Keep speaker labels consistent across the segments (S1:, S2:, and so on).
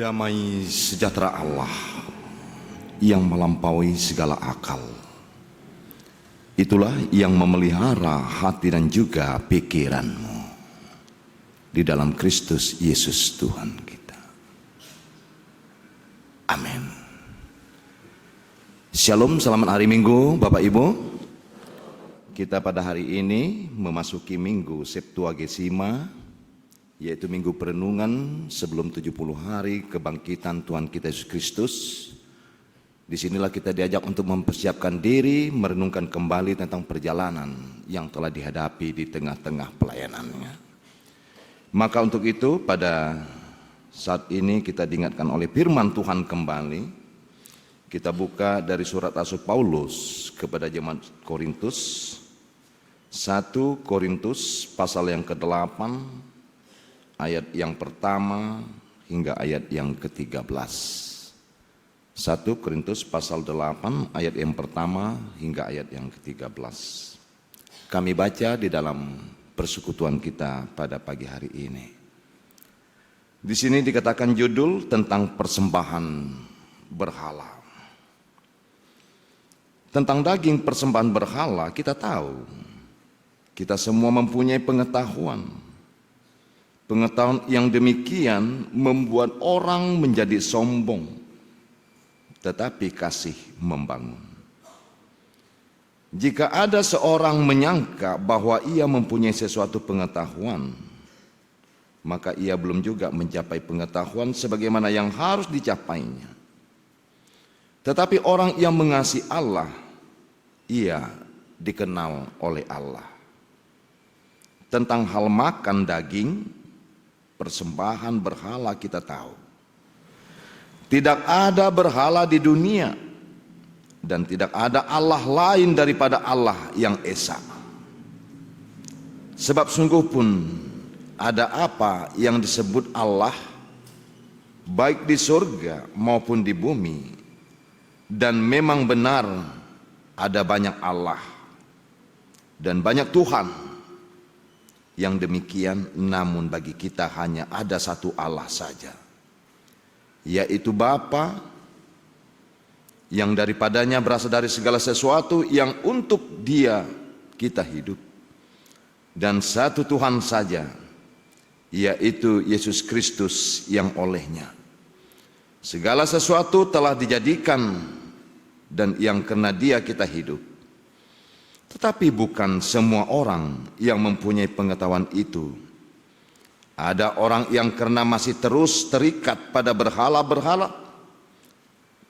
S1: Damai sejahtera Allah yang melampaui segala akal, itulah yang memelihara hati dan juga pikiranmu di dalam Kristus Yesus Tuhan kita. Amin. Shalom, selamat hari Minggu Bapak Ibu. Kita pada hari ini memasuki Minggu Septuagesima, yaitu minggu perenungan sebelum 70 hari kebangkitan Tuhan kita Yesus Kristus. Disinilah kita diajak untuk mempersiapkan diri, merenungkan kembali tentang perjalanan yang telah dihadapi di tengah-tengah pelayanannya. Maka untuk itu pada saat ini kita diingatkan oleh firman Tuhan kembali. Kita buka dari surat Rasul Paulus kepada jemaat Korintus, 1 Korintus pasal yang ke-8, ayat yang pertama hingga ayat yang ke-13. 1 Korintus pasal 8 ayat yang pertama hingga ayat yang ke-13. Kami baca di dalam persekutuan kita pada pagi hari ini. Di sini dikatakan judul tentang persembahan berhala. Tentang daging persembahan berhala kita tahu. Kita semua mempunyai pengetahuan. Pengetahuan yang demikian membuat orang menjadi sombong, tetapi kasih membangun. Jika ada seorang menyangka bahwa ia mempunyai sesuatu pengetahuan, maka ia belum juga mencapai pengetahuan sebagaimana yang harus dicapainya. Tetapi orang yang mengasihi Allah, ia dikenal oleh Allah. Tentang hal makan daging persembahan berhala kita tahu. Tidak ada berhala di dunia dan tidak ada Allah lain daripada Allah yang esa. Sebab sungguh pun ada apa yang disebut Allah baik di surga maupun di bumi, dan memang benar ada banyak Allah dan banyak Tuhan. Yang demikian, namun bagi kita hanya ada satu Allah saja, yaitu Bapa, yang daripadanya berasal dari segala sesuatu, yang untuk Dia kita hidup, dan satu Tuhan saja, yaitu Yesus Kristus, yang olehnya segala sesuatu telah dijadikan dan yang karena Dia kita hidup. Tetapi bukan semua orang yang mempunyai pengetahuan itu. Ada orang yang karena masih terus terikat pada berhala-berhala,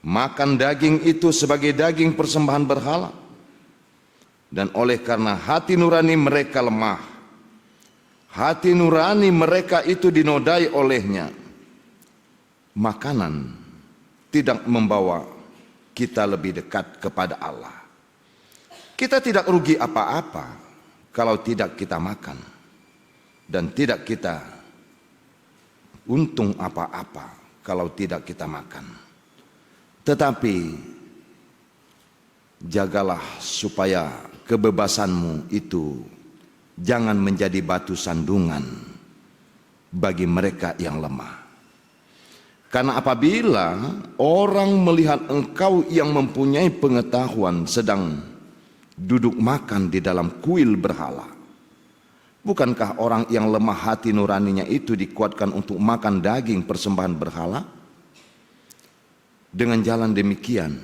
S1: makan daging itu sebagai daging persembahan berhala. Dan oleh karena hati nurani mereka lemah, hati nurani mereka itu dinodai olehnya, makanan tidak membawa kita lebih dekat kepada Allah. Kita tidak rugi apa-apa kalau tidak kita makan, dan tidak kita untung apa-apa kalau tidak kita makan. Tetapi jagalah supaya kebebasanmu itu jangan menjadi batu sandungan bagi mereka yang lemah. Karena apabila orang melihat engkau yang mempunyai pengetahuan sedang duduk makan di dalam kuil berhala, bukankah orang yang lemah hati nuraninya itu dikuatkan untuk makan daging persembahan berhala? Dengan jalan demikian,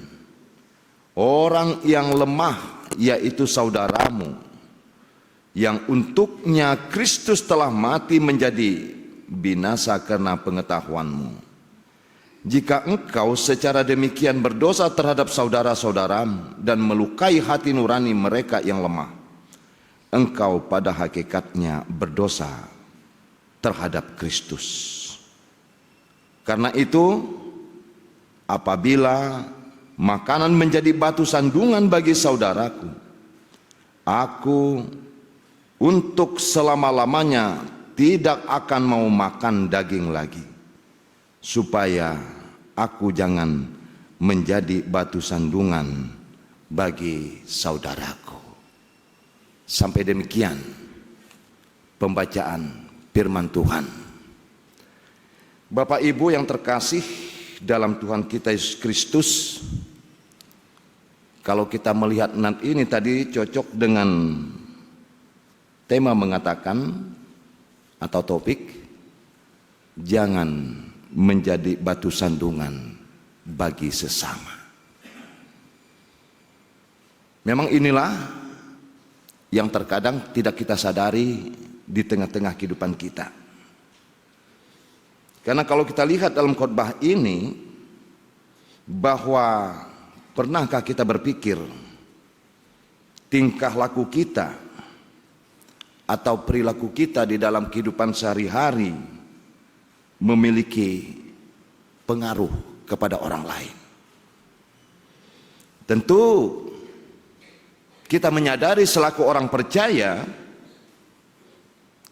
S1: orang yang lemah, yaitu saudaramu, yang untuknya Kristus telah mati, menjadi binasa karena pengetahuanmu. Jika engkau secara demikian berdosa terhadap saudara-saudaramu dan melukai hati nurani mereka yang lemah, engkau pada hakikatnya berdosa terhadap Kristus. Karena itu, apabila makanan menjadi batu sandungan bagi saudaraku, aku untuk selama-lamanya tidak akan mau makan daging lagi, supaya aku jangan menjadi batu sandungan bagi saudaraku. Sampai demikian pembacaan firman Tuhan. Bapak Ibu yang terkasih dalam Tuhan kita Yesus Kristus, kalau kita melihat nat ini tadi cocok dengan tema mengatakan atau topik, jangan menjadi batu sandungan bagi sesama. Memang inilah yang terkadang tidak kita sadari di tengah-tengah kehidupan kita. Karena kalau kita lihat dalam khotbah ini, bahwa pernahkah kita berpikir tingkah laku kita atau perilaku kita di dalam kehidupan sehari-hari memiliki pengaruh kepada orang lain? Tentu kita menyadari selaku orang percaya,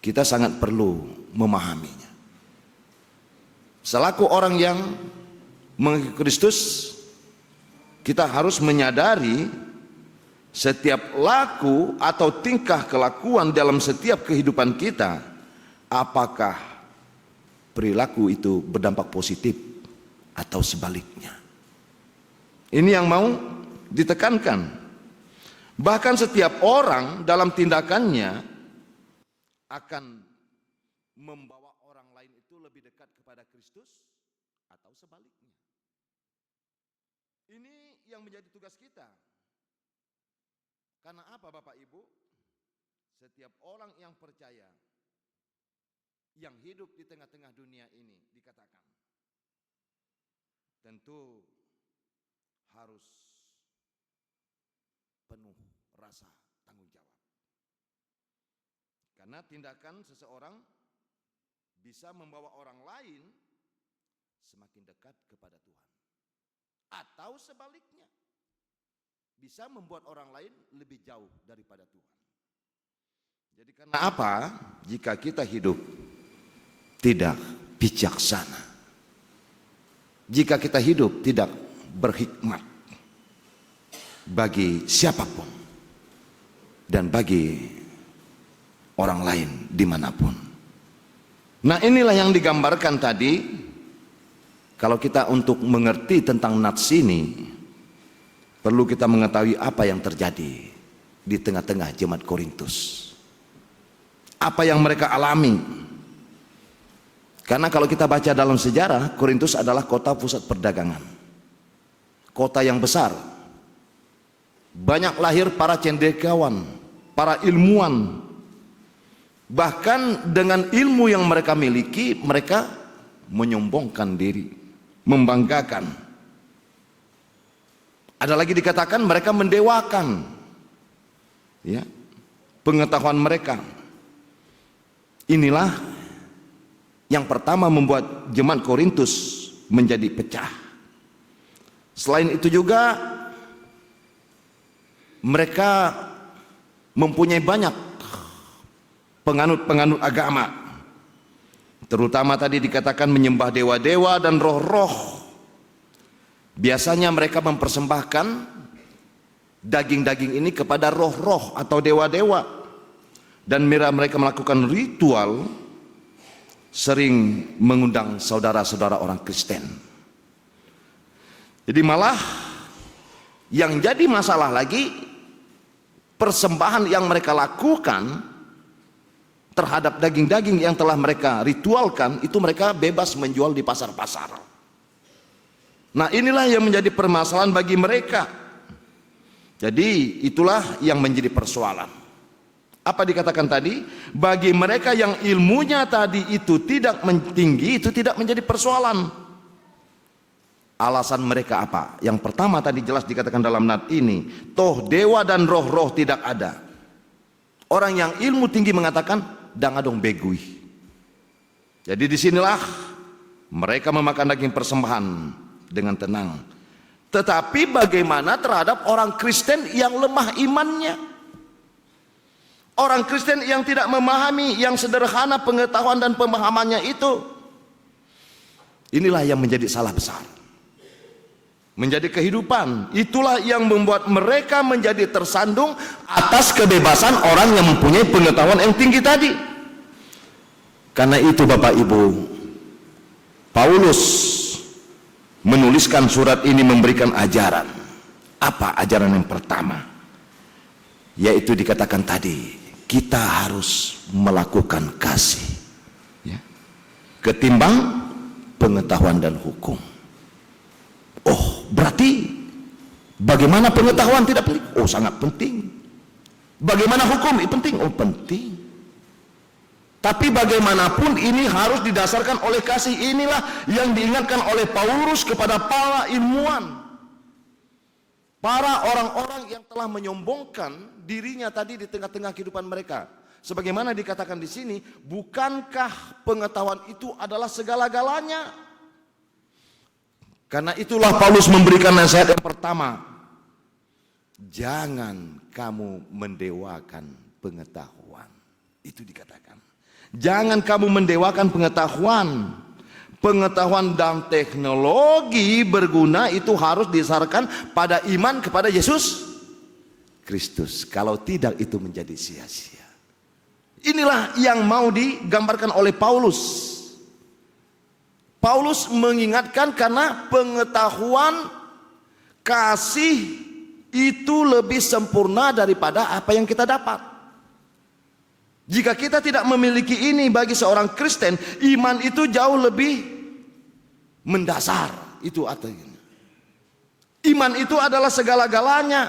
S1: kita sangat perlu memahaminya. Selaku orang yang mengikuti Kristus, kita harus menyadari setiap laku atau tingkah kelakuan dalam setiap kehidupan kita, apakah perilaku itu berdampak positif atau sebaliknya. Ini yang mau ditekankan. Bahkan setiap orang dalam tindakannya akan membawa orang lain itu lebih dekat kepada Kristus atau sebaliknya. Ini yang menjadi tugas kita. Karena apa Bapak Ibu? Setiap orang yang percaya, yang hidup di tengah-tengah dunia ini dikatakan, tentu harus penuh rasa tanggung jawab. Karena tindakan seseorang bisa membawa orang lain semakin dekat kepada Tuhan. Atau sebaliknya, bisa membuat orang lain lebih jauh daripada Tuhan. Jadi karena apa? Jika kita hidup tidak bijaksana, jika kita hidup tidak berhikmat bagi siapapun dan bagi orang lain dimanapun. Nah, inilah yang digambarkan tadi. Kalau kita untuk mengerti tentang nats ini, perlu kita mengetahui apa yang terjadi di tengah-tengah jemaat Korintus, apa yang mereka alami. Karena kalau kita baca dalam sejarah, Korintus adalah kota pusat perdagangan, kota yang besar. Banyak lahir para cendekiawan, para ilmuwan. Bahkan dengan ilmu yang mereka miliki, mereka menyombongkan diri, membanggakan. Ada lagi dikatakan mereka mendewakan, ya, pengetahuan mereka. Inilah yang pertama membuat jemaat Korintus menjadi pecah. Selain itu juga mereka mempunyai banyak penganut-penganut agama, terutama tadi dikatakan menyembah dewa-dewa dan roh-roh. Biasanya mereka mempersembahkan daging-daging ini kepada roh-roh atau dewa-dewa, dan mereka melakukan ritual, sering mengundang saudara-saudara orang Kristen. Jadi malah yang jadi masalah lagi, persembahan yang mereka lakukan terhadap daging-daging yang telah mereka ritualkan, itu mereka bebas menjual di pasar-pasar. Nah, inilah yang menjadi permasalahan bagi mereka. Jadi itulah yang menjadi persoalan. Apa dikatakan tadi? Bagi mereka yang ilmunya tadi itu tidak tinggi, itu tidak menjadi persoalan. Alasan mereka apa? Yang pertama tadi jelas dikatakan dalam nat ini, toh dewa dan roh-roh tidak ada. Orang yang ilmu tinggi mengatakan, dangadong begui. Jadi disinilah mereka memakan daging persembahan dengan tenang. Tetapi bagaimana terhadap orang Kristen yang lemah imannya? Orang Kristen yang tidak memahami, yang sederhana pengetahuan dan pemahamannya itu. Inilah yang menjadi salah besar, menjadi kehidupan. Itulah yang membuat mereka menjadi tersandung atas kebebasan orang yang mempunyai pengetahuan yang tinggi tadi. Karena itu Bapak Ibu, Paulus menuliskan surat ini memberikan ajaran. Apa ajaran yang pertama? Yaitu dikatakan tadi, kita harus melakukan kasih, ya, ketimbang pengetahuan dan hukum. Oh, berarti bagaimana pengetahuan tidak penting? Oh, sangat penting. Bagaimana hukum? Penting. Oh, penting. Tapi bagaimanapun ini harus didasarkan oleh kasih. Inilah yang diingatkan oleh Paulus kepada para ilmuwan, para orang-orang yang telah menyombongkan dirinya tadi di tengah-tengah kehidupan mereka. Sebagaimana dikatakan di sini, bukankah pengetahuan itu adalah segala-galanya? Karena itulah Paulus memberikan nasihat yang pertama. Jangan kamu mendewakan pengetahuan. Itu dikatakan. Jangan kamu mendewakan pengetahuan. Pengetahuan dan teknologi berguna itu harus didasarkan pada iman kepada Yesus Kristus. Kalau tidak, itu menjadi sia-sia. Inilah yang mau digambarkan oleh Paulus. Paulus mengingatkan karena pengetahuan, kasih itu lebih sempurna daripada apa yang kita dapat. Jika kita tidak memiliki ini, bagi seorang Kristen, iman itu jauh lebih mendasar. Itu artinya. Iman itu adalah segala-galanya.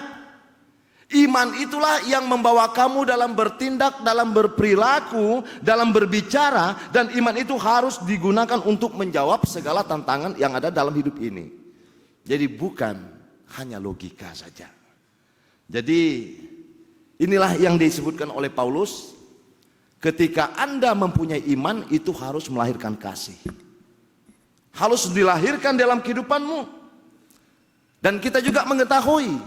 S1: Iman itulah yang membawa kamu dalam bertindak, dalam berperilaku, dalam berbicara. Dan iman itu harus digunakan untuk menjawab segala tantangan yang ada dalam hidup ini. Jadi bukan hanya logika saja. Jadi inilah yang disebutkan oleh Paulus. Ketika Anda mempunyai iman, itu harus melahirkan kasih. Harus dilahirkan dalam kehidupanmu. Dan kita juga mengetahui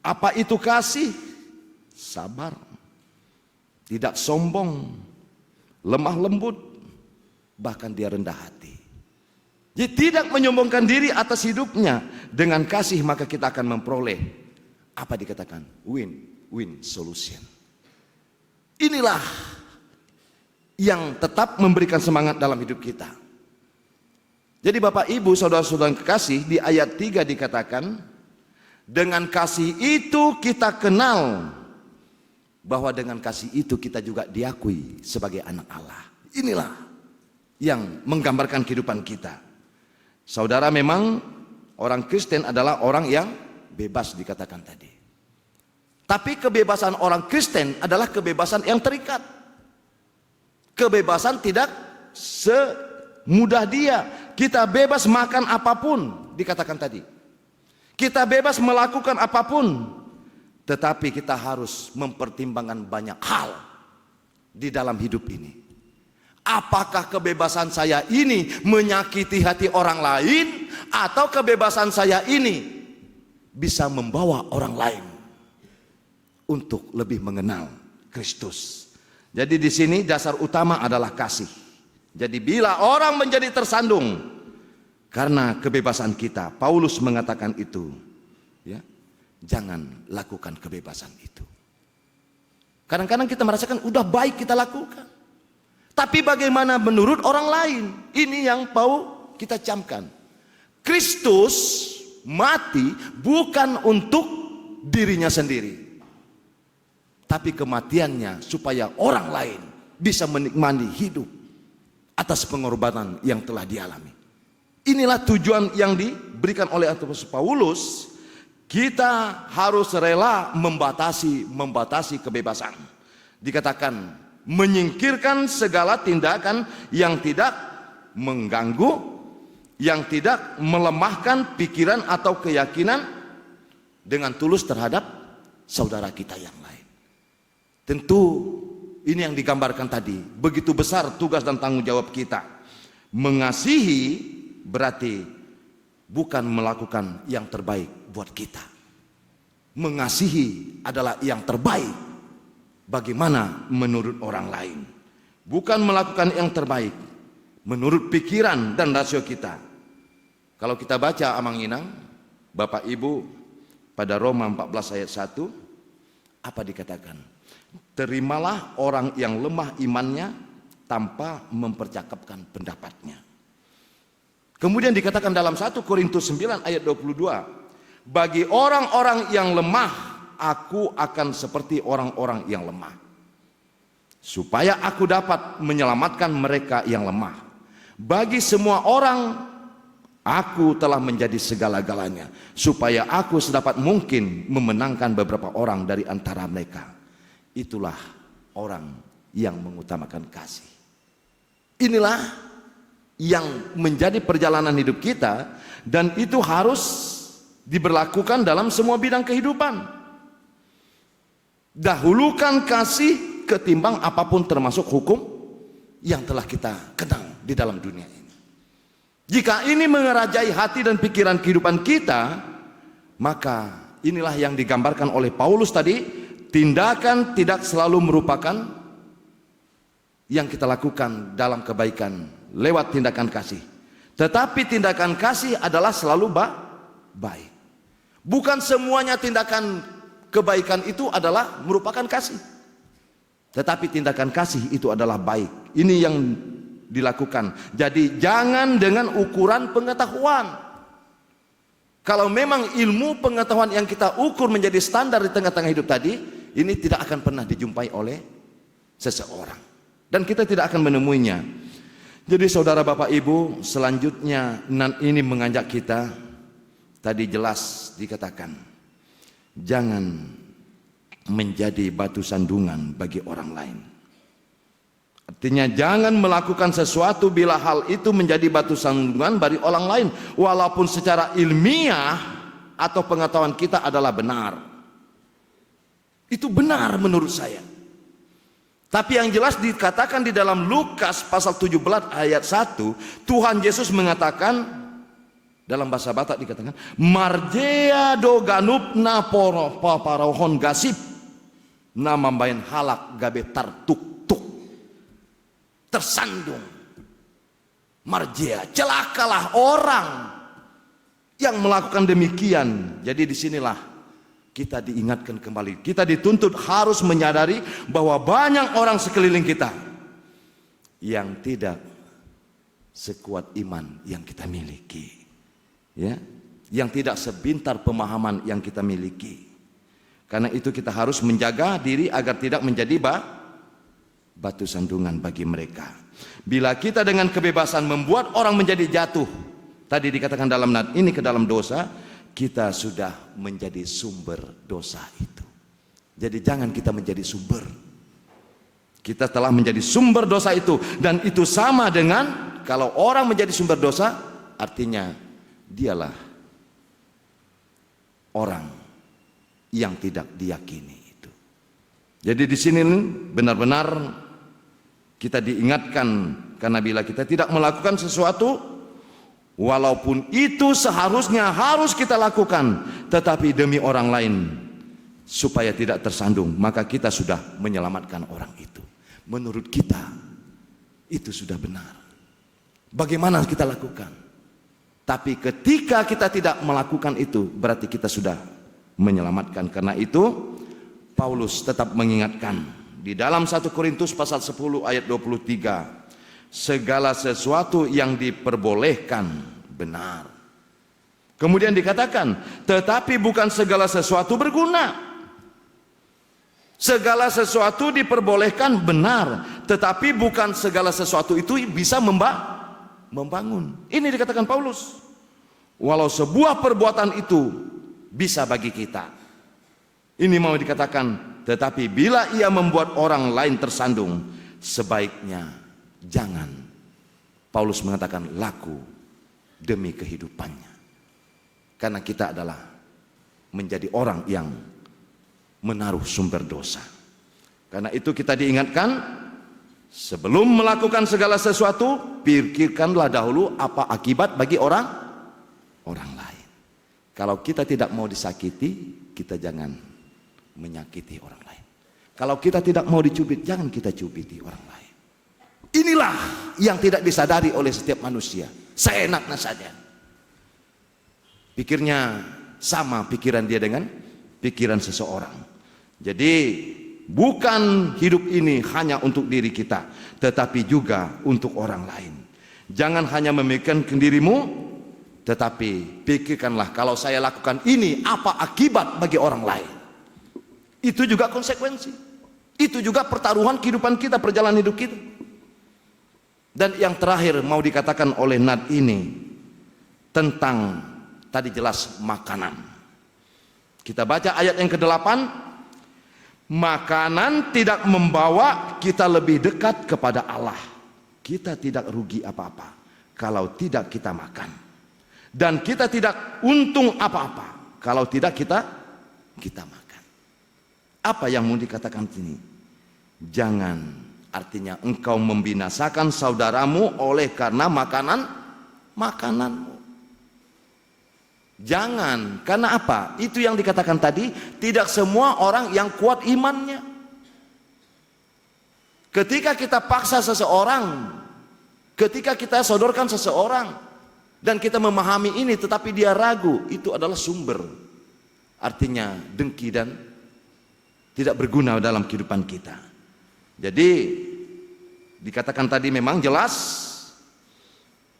S1: apa itu kasih. Sabar, tidak sombong, lemah lembut, bahkan dia rendah hati. Jadi tidak menyombongkan diri atas hidupnya. Dengan kasih maka kita akan memperoleh apa dikatakan win-win solution. Inilah yang tetap memberikan semangat dalam hidup kita. Jadi Bapak Ibu saudara-saudara yang kekasih, di ayat 3 dikatakan, dengan kasih itu kita kenal bahwa dengan kasih itu kita juga diakui sebagai anak Allah. Inilah yang menggambarkan kehidupan kita. Saudara, memang orang Kristen adalah orang yang bebas dikatakan tadi. Tapi kebebasan orang Kristen adalah kebebasan yang terikat. Kebebasan tidak semudah dia. Kita bebas makan apapun, dikatakan tadi. Kita bebas melakukan apapun. Tetapi kita harus mempertimbangkan banyak hal di dalam hidup ini. Apakah kebebasan saya ini menyakiti hati orang lain, atau kebebasan saya ini bisa membawa orang lain untuk lebih mengenal Kristus. Jadi di sini dasar utama adalah kasih. Jadi bila orang menjadi tersandung karena kebebasan kita, Paulus mengatakan itu, ya, jangan lakukan kebebasan itu. Kadang-kadang kita merasakan udah baik kita lakukan, tapi bagaimana menurut orang lain? Ini yang mau kita camkan. Kristus mati bukan untuk dirinya sendiri, tapi kematiannya supaya orang lain bisa menikmati hidup atas pengorbanan yang telah dialami. Inilah tujuan yang diberikan oleh Apostol Paulus. Kita harus rela membatasi kebebasan. Dikatakan menyingkirkan segala tindakan yang tidak mengganggu, yang tidak melemahkan pikiran atau keyakinan dengan tulus terhadap saudara kita yang lain. Tentu ini yang digambarkan tadi. Begitu besar tugas dan tanggung jawab kita. Mengasihi berarti bukan melakukan yang terbaik buat kita. Mengasihi adalah yang terbaik bagaimana menurut orang lain. Bukan melakukan yang terbaik menurut pikiran dan rasio kita. Kalau kita baca Amang Inang, Bapak Ibu, pada Roma 14 ayat 1, apa dikatakan? Terimalah orang yang lemah imannya tanpa mempercakapkan pendapatnya. Kemudian dikatakan dalam 1 Korintus 9 ayat 22, bagi orang-orang yang lemah, aku akan seperti orang-orang yang lemah, supaya aku dapat menyelamatkan mereka yang lemah. Bagi semua orang, aku telah menjadi segala-galanya, supaya aku sedapat mungkin memenangkan beberapa orang dari antara mereka. Itulah orang yang mengutamakan kasih. Inilah yang menjadi perjalanan hidup kita, dan itu harus diberlakukan dalam semua bidang kehidupan. Dahulukan kasih ketimbang apapun, termasuk hukum yang telah kita kenal di dalam dunia ini. Jika ini mengerajai hati dan pikiran kehidupan kita, maka inilah yang digambarkan oleh Paulus tadi. Tindakan tidak selalu merupakan yang kita lakukan dalam kebaikan lewat tindakan kasih, tetapi tindakan kasih adalah selalu baik. Bukan semuanya tindakan kebaikan itu adalah merupakan kasih, tetapi tindakan kasih itu adalah baik. Ini yang dilakukan. Jadi jangan dengan ukuran pengetahuan. Kalau memang ilmu pengetahuan yang kita ukur menjadi standar di tengah-tengah hidup tadi, ini tidak akan pernah dijumpai oleh seseorang, dan kita tidak akan menemuinya. Jadi saudara Bapak Ibu, selanjutnya ini mengajak kita, tadi jelas dikatakan, jangan menjadi batu sandungan bagi orang lain. Artinya jangan melakukan sesuatu bila hal itu menjadi batu sandungan bagi orang lain, walaupun secara ilmiah atau pengetahuan kita adalah benar. Itu benar menurut saya. Tapi yang jelas dikatakan di dalam Lukas pasal 17 ayat 1, Tuhan Yesus mengatakan, dalam bahasa Batak dikatakan, marjea do ganup na poro paparohon gasip na mambayan halak gabe tartuk tuk, tersandung. Marjea, celakalah orang yang melakukan demikian. Jadi disinilah kita diingatkan kembali, kita dituntut harus menyadari bahwa banyak orang sekeliling kita yang tidak sekuat iman yang kita miliki, ya, yang tidak sebintar pemahaman yang kita miliki. Karena itu kita harus menjaga diri agar tidak menjadi batu sandungan bagi mereka. Bila kita dengan kebebasan membuat orang menjadi jatuh, tadi dikatakan dalam ini ke dalam dosa, kita sudah menjadi sumber dosa itu. Jadi jangan kita menjadi sumber. Kita telah menjadi sumber dosa itu, dan itu sama dengan kalau orang menjadi sumber dosa, artinya dialah orang yang tidak diyakini itu. Jadi di sini benar-benar kita diingatkan, karena bila kita tidak melakukan sesuatu, walaupun itu seharusnya harus kita lakukan, tetapi demi orang lain supaya tidak tersandung, maka kita sudah menyelamatkan orang itu. Menurut kita itu sudah benar. Bagaimana kita lakukan? Tapi ketika kita tidak melakukan itu, berarti kita sudah menyelamatkan. Karena itu Paulus tetap mengingatkan di dalam 1 Korintus pasal 10 ayat 23, segala sesuatu yang diperbolehkan benar. Kemudian dikatakan, tetapi bukan segala sesuatu berguna. Segala sesuatu diperbolehkan benar, tetapi bukan segala sesuatu itu bisa membangun. Ini dikatakan Paulus. Walau sebuah perbuatan itu bisa bagi kita, ini mau dikatakan, tetapi bila ia membuat orang lain tersandung, sebaiknya jangan. Paulus mengatakan laku demi kehidupannya. Karena kita adalah menjadi orang yang menaruh sumber dosa. Karena itu kita diingatkan, sebelum melakukan segala sesuatu, pikirkanlah dahulu apa akibat bagi orang lain. Kalau kita tidak mau disakiti, kita jangan menyakiti orang lain. Kalau kita tidak mau dicubit, jangan kita cubiti orang lain. Inilah yang tidak disadari oleh setiap manusia. Seenaknya saja. Pikirnya sama pikiran dia dengan pikiran seseorang. Jadi bukan hidup ini hanya untuk diri kita, tetapi juga untuk orang lain. Jangan hanya memikirkan dirimu, tetapi pikirkanlah kalau saya lakukan ini apa akibat bagi orang lain. Itu juga konsekuensi. Itu juga pertaruhan kehidupan kita, perjalanan hidup kita. Dan yang terakhir mau dikatakan oleh Nad ini tentang tadi jelas makanan. Kita baca ayat yang ke-8. Makanan tidak membawa kita lebih dekat kepada Allah. Kita tidak rugi apa-apa kalau tidak kita makan. Dan kita tidak untung apa-apa kalau tidak kita makan. Apa yang mau dikatakan sini? Jangan, artinya engkau membinasakan saudaramu oleh karena makananmu. Jangan, karena apa? Itu yang dikatakan tadi, tidak semua orang yang kuat imannya. Ketika kita paksa seseorang, ketika kita sodorkan seseorang, dan kita memahami ini tetapi dia ragu, itu adalah sumber, artinya dengki dan tidak berguna dalam kehidupan kita. Jadi dikatakan tadi memang jelas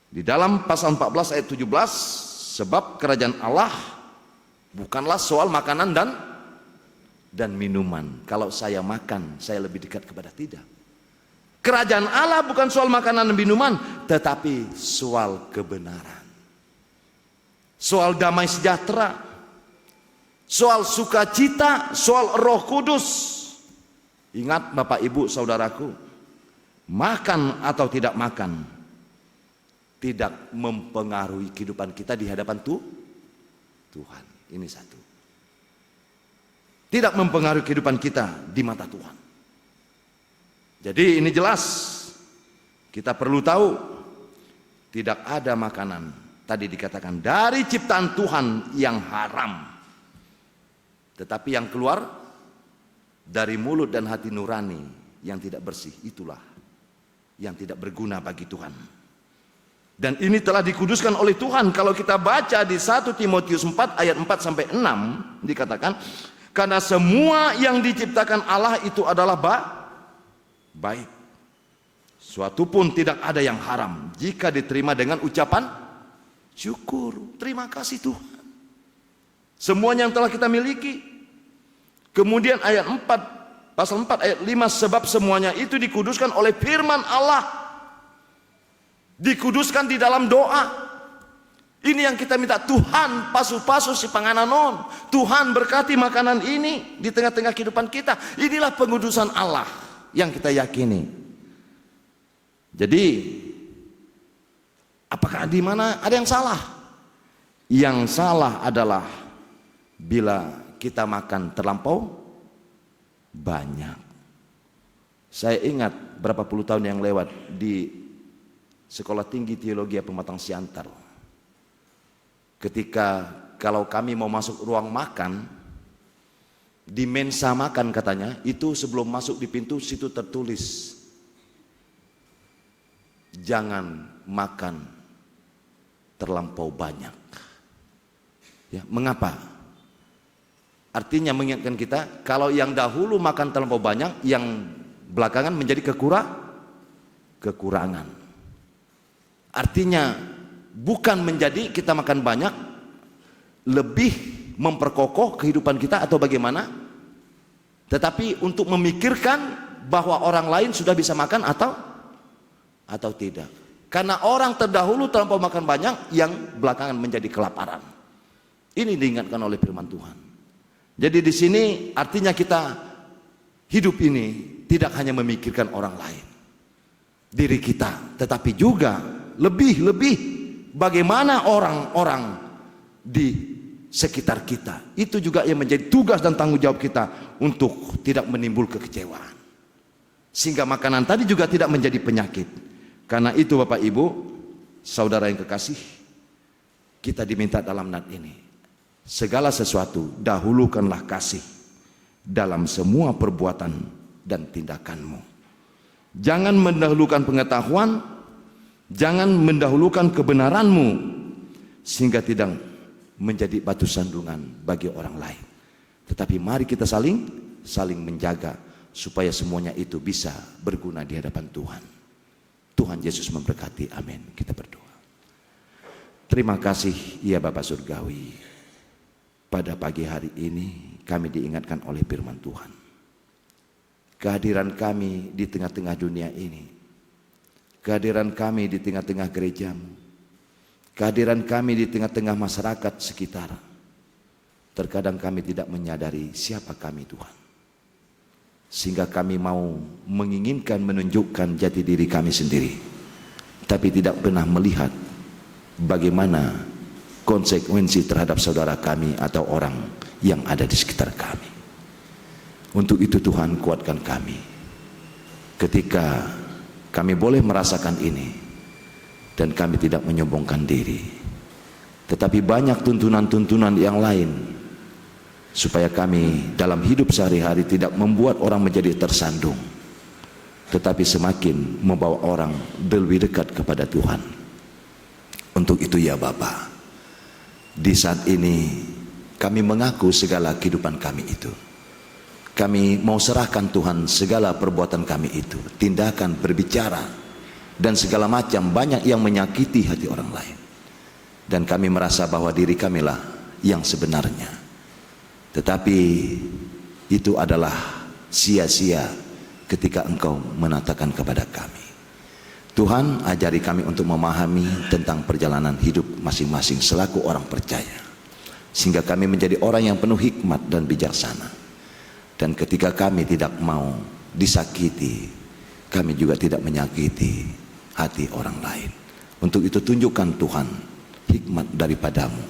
S1: di dalam pasal 14 ayat 17, sebab kerajaan Allah bukanlah soal makanan dan minuman. Kalau saya makan, saya lebih dekat kepada tidak. Kerajaan Allah bukan soal makanan dan minuman, tetapi soal kebenaran. Soal damai sejahtera, soal sukacita, soal Roh Kudus. Ingat Bapak Ibu Saudaraku, makan atau tidak makan tidak mempengaruhi kehidupan kita di hadapan Tuhan. Ini satu. Tidak mempengaruhi kehidupan kita di mata Tuhan. Jadi ini jelas. Kita perlu tahu tidak ada makanan tadi dikatakan dari ciptaan Tuhan yang haram. Tetapi yang keluar dari mulut dan hati nurani yang tidak bersih, itulah yang tidak berguna bagi Tuhan. Dan ini telah dikuduskan oleh Tuhan. Kalau kita baca di 1 Timotius 4 ayat 4 sampai 6 dikatakan, karena semua yang diciptakan Allah itu adalah baik. Suatu pun tidak ada yang haram jika diterima dengan ucapan syukur. Terima kasih Tuhan. Semuanya yang telah kita miliki. Kemudian ayat 4, pasal 4 ayat 5, sebab semuanya itu dikuduskan oleh firman Allah. Dikuduskan di dalam doa. Ini yang kita minta, Tuhan pasu-pasu si pangananon. Tuhan berkati makanan ini di tengah-tengah kehidupan kita. Inilah pengudusan Allah yang kita yakini. Jadi apakah di mana ada yang salah? Yang salah adalah bila kita makan terlampau banyak. Saya ingat berapa puluh tahun yang lewat di Sekolah Tinggi Teologi Pematang Siantar, ketika kalau kami mau masuk ruang makan di mensa makan katanya, itu sebelum masuk di pintu situ tertulis jangan makan terlampau banyak. Ya, mengapa? Artinya mengingatkan kita kalau yang dahulu makan terlampau banyak, yang belakangan menjadi kekurangan. Artinya bukan menjadi kita makan banyak lebih memperkokoh kehidupan kita atau bagaimana, tetapi untuk memikirkan bahwa orang lain sudah bisa makan atau tidak. Karena orang terdahulu terlampau makan banyak, yang belakangan menjadi kelaparan. Ini diingatkan oleh firman Tuhan. Jadi di sini artinya kita hidup ini tidak hanya memikirkan orang lain, diri kita, tetapi juga lebih bagaimana orang-orang di sekitar kita. Itu juga yang menjadi tugas dan tanggung jawab kita untuk tidak menimbulkan kekecewaan, sehingga makanan tadi juga tidak menjadi penyakit. Karena itu Bapak Ibu Saudara yang kekasih, kita diminta dalam nat ini, segala sesuatu dahulukanlah kasih dalam semua perbuatan dan tindakanmu. Jangan mendahulukan pengetahuan, jangan mendahulukan kebenaranmu, sehingga tidak menjadi batu sandungan bagi orang lain. Tetapi mari kita saling menjaga supaya semuanya itu bisa berguna di hadapan Tuhan. Tuhan
S2: Tuhan Yesus memberkati. Amin. Kita berdoa. Terima kasih ya Bapa Surgawi. Pada pagi hari ini kami diingatkan oleh firman Tuhan. Kehadiran kami di tengah-tengah dunia ini, kehadiran kami di tengah-tengah gerejamu, kehadiran kami di tengah-tengah masyarakat sekitar, terkadang kami tidak menyadari siapa kami Tuhan. Sehingga kami mau menginginkan menunjukkan jati diri kami sendiri, tapi tidak pernah melihat bagaimana konsekuensi terhadap saudara kami atau orang yang ada di sekitar kami. Untuk itu Tuhan, kuatkan kami ketika kami boleh merasakan ini dan kami tidak menyombongkan diri, tetapi banyak tuntunan-tuntunan yang lain supaya kami dalam hidup sehari-hari tidak membuat orang menjadi tersandung, tetapi semakin membawa orang lebih dekat kepada Tuhan. Untuk itu ya Bapa, di saat ini kami mengaku segala kehidupan kami itu. Kami mau serahkan Tuhan segala perbuatan kami itu, tindakan, berbicara, dan segala macam banyak yang menyakiti hati orang lain. Dan kami merasa bahwa diri kamilah yang sebenarnya. Tetapi itu adalah sia-sia ketika Engkau menatakan kepada kami. Tuhan, ajari kami untuk memahami tentang perjalanan hidup masing-masing selaku orang percaya, sehingga kami menjadi orang yang penuh hikmat dan bijaksana. Dan ketika kami tidak mau disakiti, kami juga tidak menyakiti hati orang lain. Untuk itu tunjukkan Tuhan hikmat daripadamu,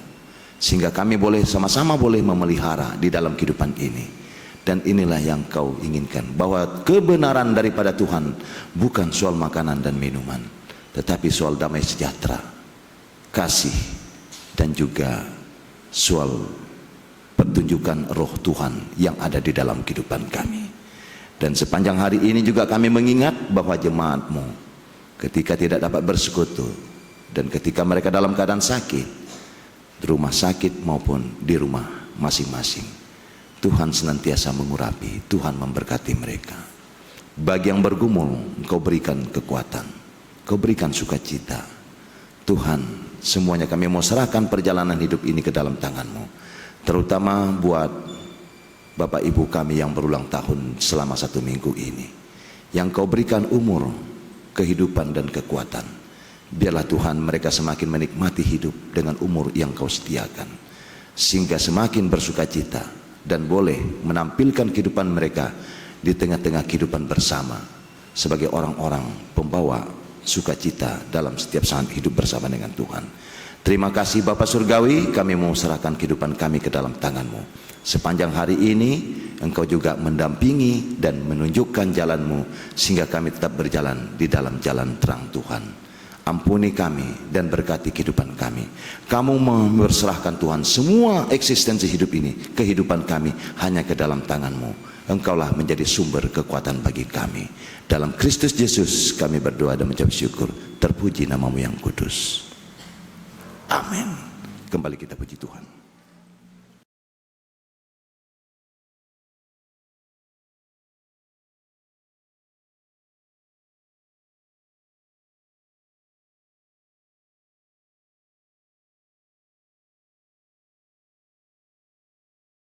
S2: sehingga kami boleh sama-sama boleh memelihara di dalam kehidupan ini. Dan inilah yang Kau inginkan, bahwa kebenaran daripada Tuhan bukan soal makanan dan minuman, tetapi soal damai sejahtera, kasih, dan juga soal pertunjukan roh Tuhan yang ada di dalam kehidupan kami. Dan sepanjang hari ini juga kami mengingat bahwa jemaat-Mu ketika tidak dapat bersekutu, dan ketika mereka dalam keadaan sakit, di rumah sakit maupun di rumah masing-masing, Tuhan senantiasa mengurapi, Tuhan memberkati mereka. Bagi yang bergumul, Engkau berikan kekuatan, Engkau berikan sukacita. Tuhan, semuanya kami mau serahkan perjalanan hidup ini ke dalam tangan-Mu. Terutama buat Bapak Ibu kami yang berulang tahun selama 1 minggu ini, yang Kau berikan umur, kehidupan dan kekuatan. Biarlah Tuhan mereka semakin menikmati hidup dengan umur yang Kau sediakan, sehingga semakin bersukacita dan boleh menampilkan kehidupan mereka di tengah-tengah kehidupan bersama sebagai orang-orang pembawa sukacita dalam setiap saat hidup bersama dengan Tuhan. Terima kasih Bapa Surgawi, kami mau serahkan kehidupan kami ke dalam tangan-Mu. Sepanjang hari ini Engkau juga mendampingi dan menunjukkan jalan-Mu, sehingga kami tetap berjalan di dalam jalan terang Tuhan. Ampuni kami dan berkati kehidupan kami. Kamu memberserahkan Tuhan semua eksistensi hidup ini, kehidupan kami hanya ke dalam tangan-Mu. Engkaulah menjadi sumber kekuatan bagi kami. Dalam Kristus Yesus kami berdoa dan mengucap syukur. Terpuji nama-Mu yang kudus. Amin. Kembali kita puji Tuhan.